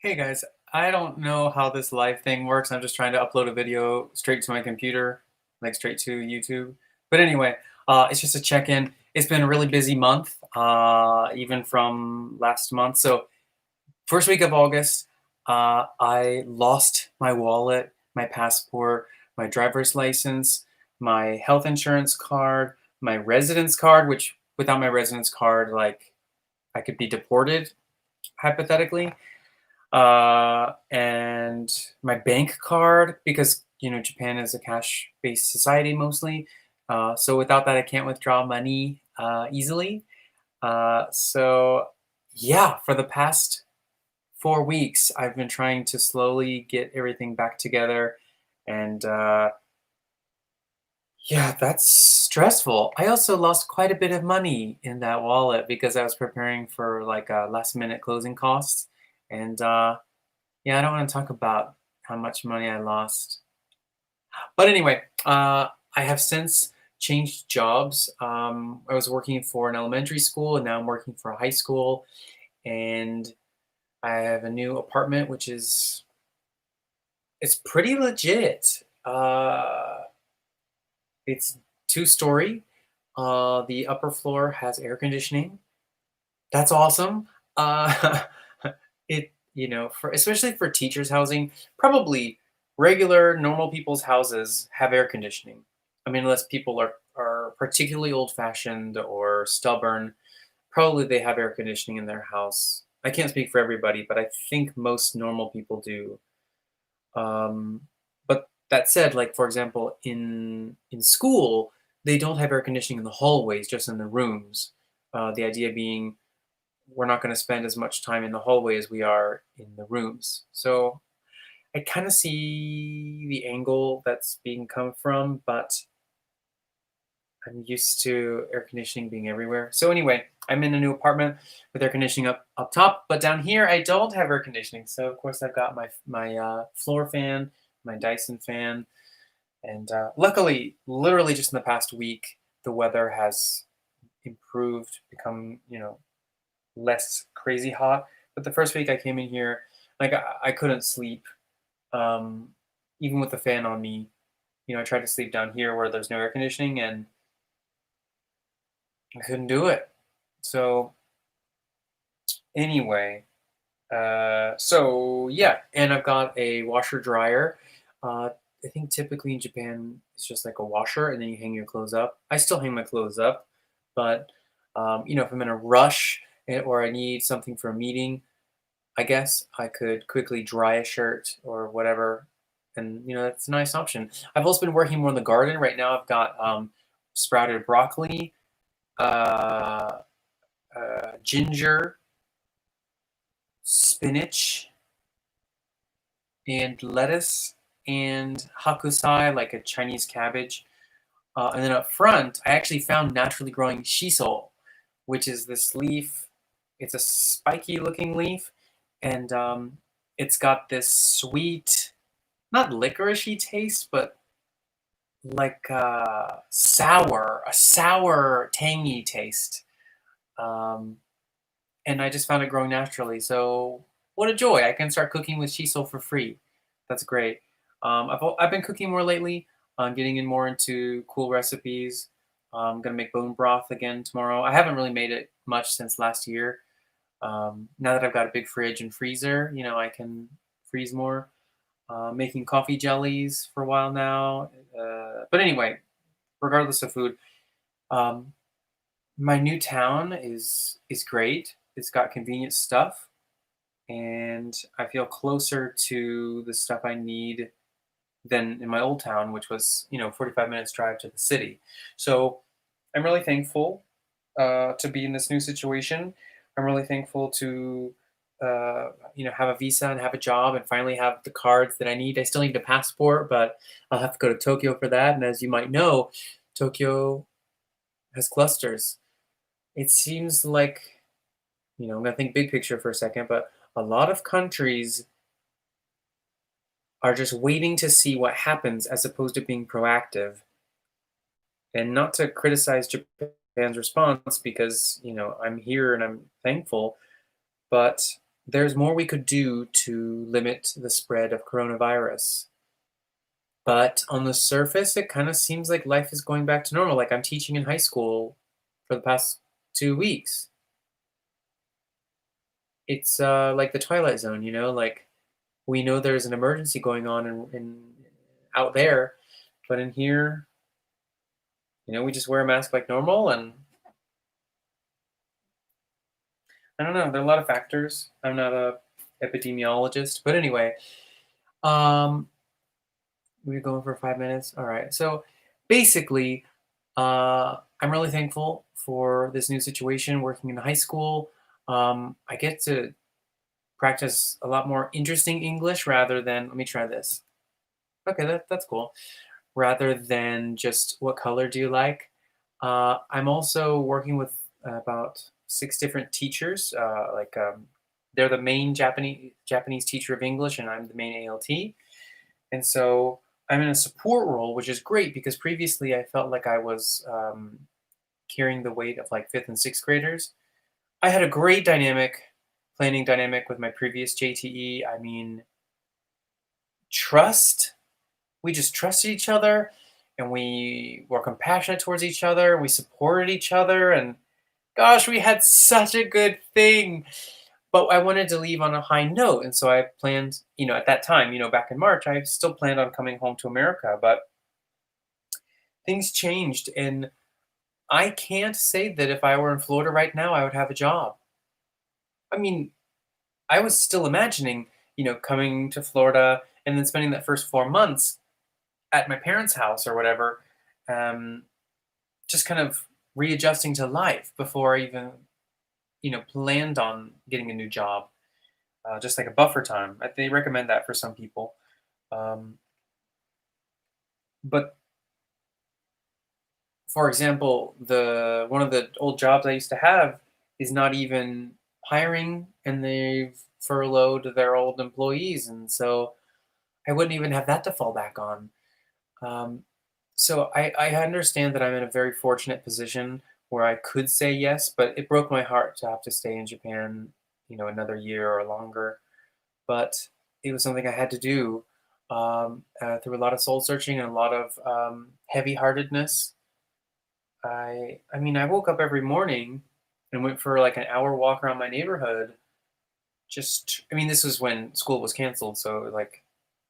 Hey guys, I don't know how this live thing works. I'm just trying to upload a video straight to my computer, like straight to YouTube. But anyway, it's just a check-in. It's been a really busy month, even from last month. So first week of August, I lost my wallet, my passport, my driver's license, my health insurance card, my residence card, which without my residence card, like I could be deported hypothetically, and my bank card because Japan is a cash-based society mostly. So without that, I can't withdraw money easily. So yeah, for the past 4 weeks, I've been trying to slowly get everything back together, and yeah, that's stressful. I also lost quite a bit of money in that wallet because I was preparing for like last-minute closing costs, and yeah, I don't want to talk about how much money I lost. But anyway, I have since changed jobs. I was working for an elementary school and now I'm working for a high school. And I have a new apartment, which is it's pretty legit. It's two-story. The upper floor has air conditioning. That's awesome. Uh, for especially for teachers' housing, probably regular, normal people's houses have air conditioning. I mean, unless people are particularly old-fashioned or stubborn, probably they have air conditioning in their house. I can't speak for everybody, but I think most normal people do. Um, but that said, like for example, in school, they don't have air conditioning in the hallways, just in the rooms. The idea being we're not going to spend as much time in the hallway as we are in the rooms. So I kind of see the angle that's being come from, but I'm used to air conditioning being everywhere. So anyway, I'm in a new apartment with air conditioning up top, but down here I don't have air conditioning. So of course I've got my floor fan, my Dyson fan, and luckily, literally just in the past week, the weather has improved, become less crazy hot. But the first week I came in here, like I couldn't sleep, um, even with the fan on me. I tried to sleep down here where there's no air conditioning, and I couldn't do it. So anyway, so yeah, and I've got a washer dryer. I think typically in Japan it's just like a washer, and then you hang your clothes up. I still hang my clothes up, but if I'm in a rush or I need something for a meeting, I guess I could quickly dry a shirt or whatever, and that's a nice option. I've also been working more in the garden. Right now, I've got sprouted broccoli, uh, ginger, spinach, and lettuce, and hakusai, like a Chinese cabbage. And then up front, I actually found naturally growing shiso, which is this leaf. It's a spiky looking leaf, and it's got this sweet, not licoricey taste, but like a sour, tangy taste. Um, and I just found it growing naturally. So what a joy! I can start cooking with shiso for free. That's great. I've been cooking more lately. I'm getting in more into cool recipes. I'm gonna make bone broth again tomorrow. I haven't really made it much since last year. Now that I've got a big fridge and freezer, I can freeze more. Making coffee jellies for a while now. But anyway, regardless of food, um, my new town is great. It's got convenient stuff, and I feel closer to the stuff I need than in my old town, which was 45 minutes drive to the city. So I'm really thankful to be in this new situation. I'm really thankful to have a visa and have a job and finally have the cards that I need. I still need a passport, but I'll have to go to Tokyo for that. And as you might know, Tokyo has clusters. It seems like, I'm gonna think big picture for a second, but a lot of countries are just waiting to see what happens as opposed to being proactive. And not to criticize Japan's response because, I'm here and I'm thankful, but there's more we could do to limit the spread of coronavirus. But on the surface, it kind of seems like life is going back to normal. Like I'm teaching in high school for the past 2 weeks. It's like the Twilight Zone, like we know there's an emergency going on in out there, but in here, we just wear a mask like normal. And I don't know, there are a lot of factors. I'm not a epidemiologist, but anyway, um, we're going for 5 minutes. All right. So basically, I'm really thankful for this new situation working in high school. I get to practice a lot more interesting English rather than, let me try this. Okay, that's cool. Rather than just what color do you like. I'm also working with about 6 different teachers. They're the main Japanese teacher of English, and I'm the main ALT. And so I'm in a support role, which is great because previously I felt like I was carrying the weight of like fifth and sixth graders. I had a great planning dynamic with my previous JTE. I mean, trust. We just trusted each other and we were compassionate towards each other. We supported each other. And gosh, we had such a good thing. But I wanted to leave on a high note. And so I planned, at that time, back in March, I still planned on coming home to America. But things changed. And I can't say that if I were in Florida right now, I would have a job. I mean, I was still imagining, coming to Florida and then spending that first 4 months at my parents' house or whatever, um, just kind of readjusting to life before I even, planned on getting a new job, just like a buffer time. They recommend that for some people. Um, but for example, the one of the old jobs I used to have is not even hiring, and they've furloughed their old employees, and so I wouldn't even have that to fall back on. Um, so I understand that I'm in a very fortunate position where I could say yes, but it broke my heart to have to stay in Japan, another year or longer. But it was something I had to do through a lot of soul searching and a lot of heavy-heartedness. I mean, I woke up every morning and went for like an hour walk around my neighborhood. I mean, this was when school was canceled, so like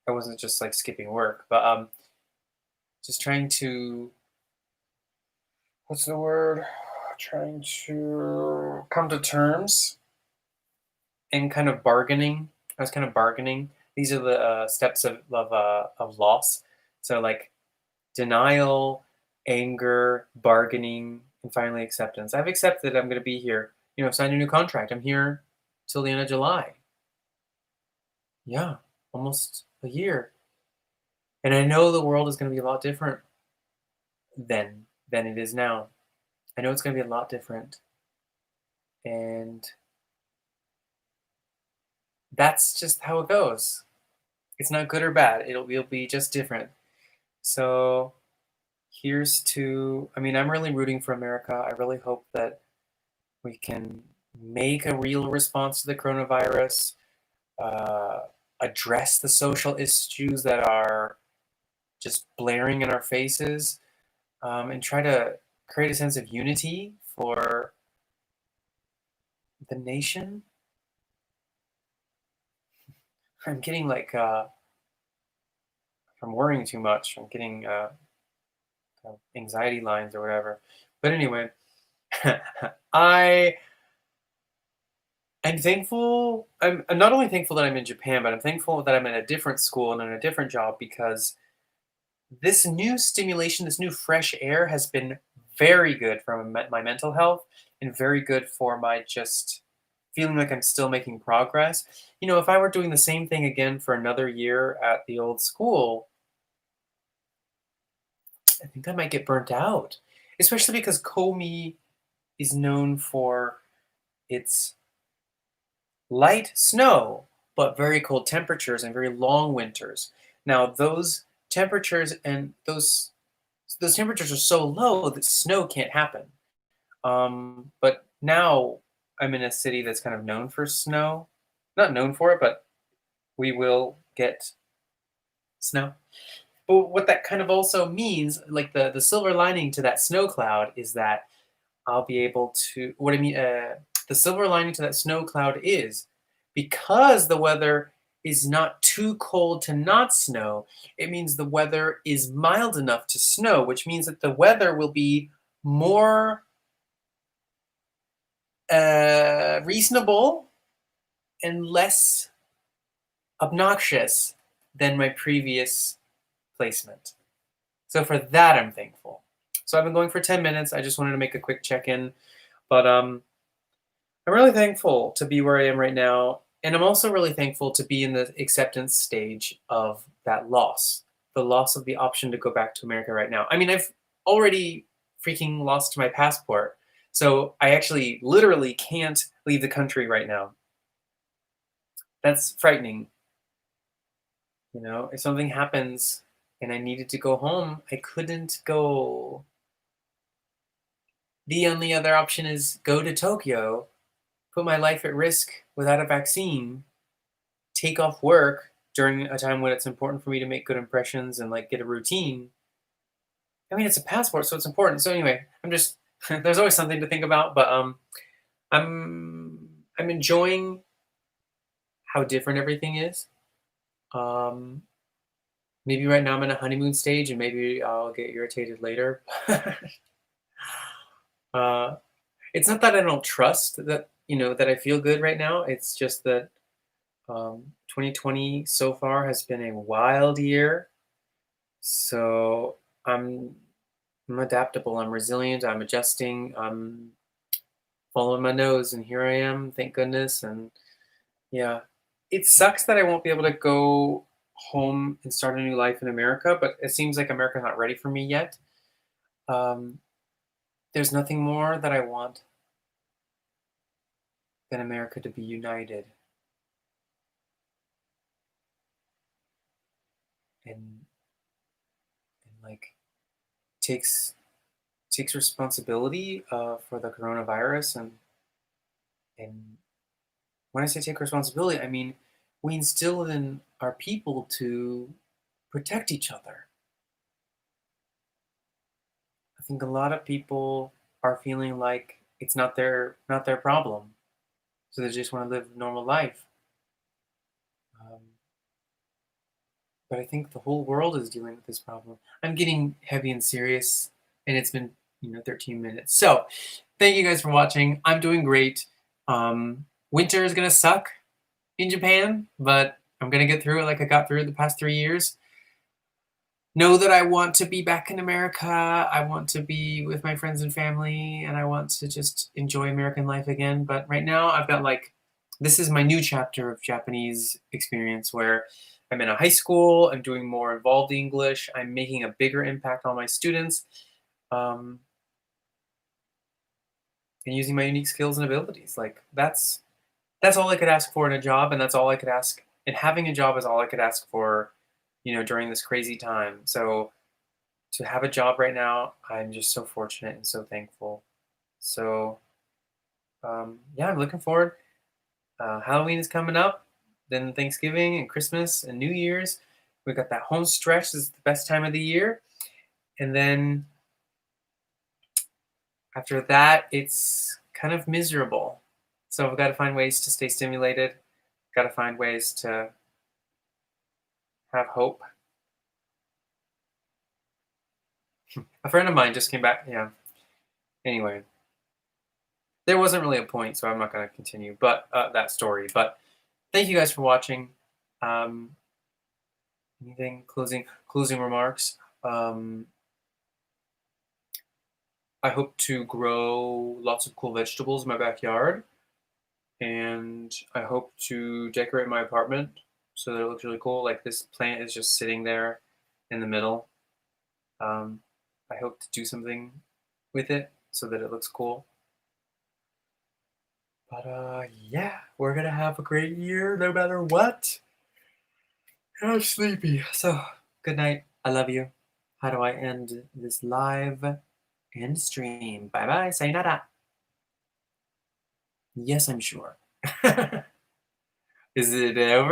I wasn't just like skipping work, but just trying to, what's the word? Trying to come to terms and kind of bargaining. I was kind of bargaining. These are the steps of loss. So like denial, anger, bargaining, and finally acceptance. I've accepted I'm going to be here. Signed a new contract. I'm here till the end of July. Yeah, almost a year. And I know the world is going to be a lot different than it is now. I know it's going to be a lot different. And that's just how it goes. It's not good or bad. It'll be just different. So here's to, I mean, I'm really rooting for America. I really hope that we can make a real response to the coronavirus, uh, address the social issues that are just blaring in our faces, and try to create a sense of unity for the nation. I'm getting like, from worrying too much. I'm getting anxiety lines or whatever. But anyway, I I'm thankful. I'm not only thankful that I'm in Japan, but I'm thankful that I'm in a different school and in a different job because this new stimulation, this new fresh air has been very good for my mental health and very good for my just feeling like I'm still making progress. If I were doing the same thing again for another year at the old school, I think I might get burnt out, especially because Komi is known for its light snow, but very cold temperatures and very long winters. Now, those temperatures are so low that snow can't happen. But now I'm in a city that's kind of known for snow. not known for it, but we will get snow. But what that kind of also means, like the silver lining to that snow cloud, is that I'll be able to. What I mean, the silver lining to that snow cloud is because the weather is not too cold to not snow. It means the weather is mild enough to snow, which means that the weather will be more reasonable and less obnoxious than my previous placement. So for that, I'm thankful. So I've been going for 10 minutes. I just wanted to make a quick check-in, but I'm really thankful to be where I am right now, and I'm also really thankful to be in the acceptance stage of that loss, the loss of the option to go back to America right now. I mean, I've already freaking lost my passport, so I actually literally can't leave the country right now. That's frightening. If something happens and I needed to go home, I couldn't go. The only other option is go to Tokyo, put my life at risk without a vaccine, take off work during a time when it's important for me to make good impressions and like get a routine. I mean, it's a passport, so it's important. So anyway, I'm just there's always something to think about, but I'm enjoying how different everything is. Um, Maybe right now I'm in a honeymoon stage, and maybe I'll get irritated later. uh, it's not that I don't trust that that I feel good right now. It's just that 2020 so far has been a wild year. So I'm I'm adaptable. I'm resilient. I'm adjusting. I'm following my nose, and here I am. Thank goodness. And yeah, it sucks that I won't be able to go home and start a new life in America. But it seems like America's not ready for me yet. Um, there's nothing more that I want than America to be united and like takes responsibility for the coronavirus and when I say take responsibility, I mean we instill in our people to protect each other. I think a lot of people are feeling like it's not their problem, so they just want to live a normal life. Um, but I think the whole world is dealing with this problem. I'm getting heavy and serious, and it's been 13 minutes. So thank you guys for watching. I'm doing great. Winter is gonna suck in Japan, but I'm gonna get through it like I got through it the past 3 years. Know that I want to be back in America. I want to be with my friends and family, and I want to just enjoy American life again. But right now, I've got this is my new chapter of Japanese experience where I'm in a high school, I'm doing more involved English, I'm making a bigger impact on my students, um, and using my unique skills and abilities. Like that's all I could ask for in a job, and that's all I could ask. And having a job is all I could ask for, during this crazy time. So to have a job right now, I'm just so fortunate and so thankful. So yeah, I'm looking forward. Halloween is coming up, then Thanksgiving and Christmas and New Year's. We got that home stretch. This is the best time of the year, and then after that, it's kind of miserable. So I've got to find ways to stay stimulated. Got to find ways to have hope. A friend of mine just came back. Yeah. Anyway, there wasn't really a point, so I'm not going to continue. But that story. But thank you guys for watching. Um, Anything closing remarks? I hope to grow lots of cool vegetables in my backyard, and I hope to decorate my apartment so that it looks really cool. Like this plant is just sitting there in the middle. Um, I hope to do something with it so that it looks cool. But yeah, we're gonna have a great year no matter what. I'm sleepy, so good night. I love you. How do I end this live and stream? Bye bye. Sayonara. Yes, I'm sure. Is it over?